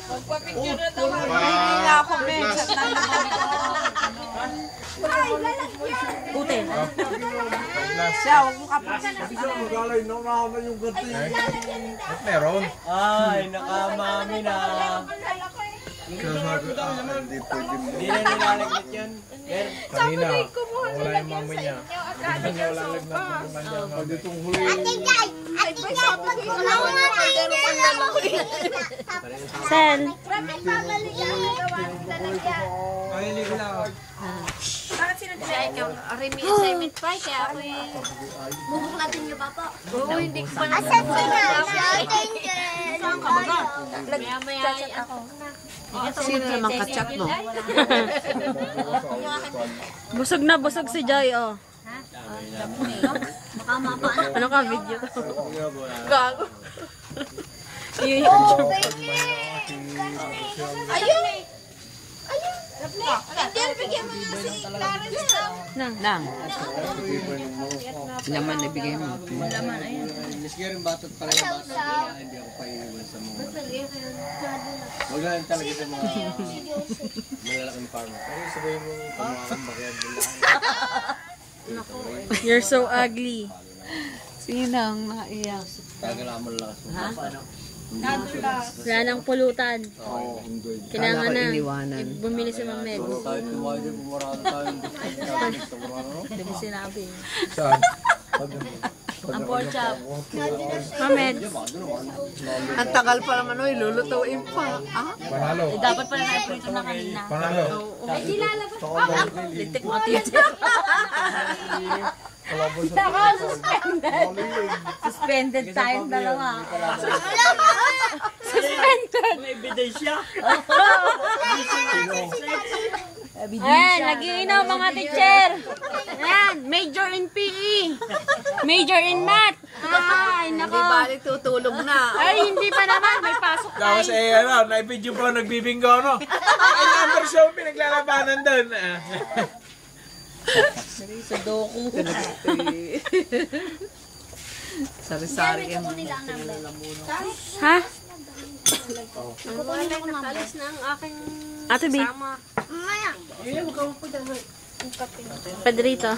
Magpapicture na naman. Hindi nga ako, bitch. Ay, lalagyan. Putin. Siya, huwag mo kapasin. Magalay na na yung gati. At meron. Ay, nakamami na. Hindi pwede mo. Hindi na nilalaglit yan. Kanina, wala yung mama niya. Hindi niya wala lagnat ng kanya. Pwede itong huli. Sen. Mahilig lang. Bakit sino Siya ikaw, Remy assignment pa, kaya ako Bubuklatin niyo pa po. Oo, hindi ko pa na. Asan si Nana? Saan ka ba? Maya-maya ako. Sino naman kachat mo? Busog na busog si Joy, oh. Baka mapaan. Ano ka, video? Gago. Yun Oh, yung baby! Ayun! Hindi, bigyan mo nga si Clarence daw. Nang. Laman na bigay mo. Miski rin batot pala yung batot. Kaya hindi ako paiiwan sa mga. Huwag lang talaga sa mga malalaking farmer. Pero sabihin mo, pamakambakihan nila. You're so ugly. Sinang naiyak? Tagala mo lang. Ha? Wala nang pulutan. Oo, hindi. Kailangan Kala ko na. iniwanan. Bumili si Ma'am Med. Pero kahit tumayo din, bumarado tayo. Hindi mo sinabi. Saan? Ang pork chop. Ma'am Med. Ang tagal pa naman, oy, lulutuin pa. Ah? Panalo. Dapat pala na-prito na kanina. Panalo. Ay, di lalabas. Litik mo teacher. Suspended tayong dalawa. Suspended. May ebidensya. Ayan, nag-iinom mga teacher. Ayan, major in PE. Major in math. Ay, Hindi nako. balik tutulog na. Ay, hindi pa naman. May pasok Tapos tayo. naibidyo pa nagbibinggo, no? Ay, number show, pinaglalabanan doon. Sudoku. Sari-sari yan. Ha? Kukunin ako nakalis na ang aking Ate B. Mamaya. Pedrito.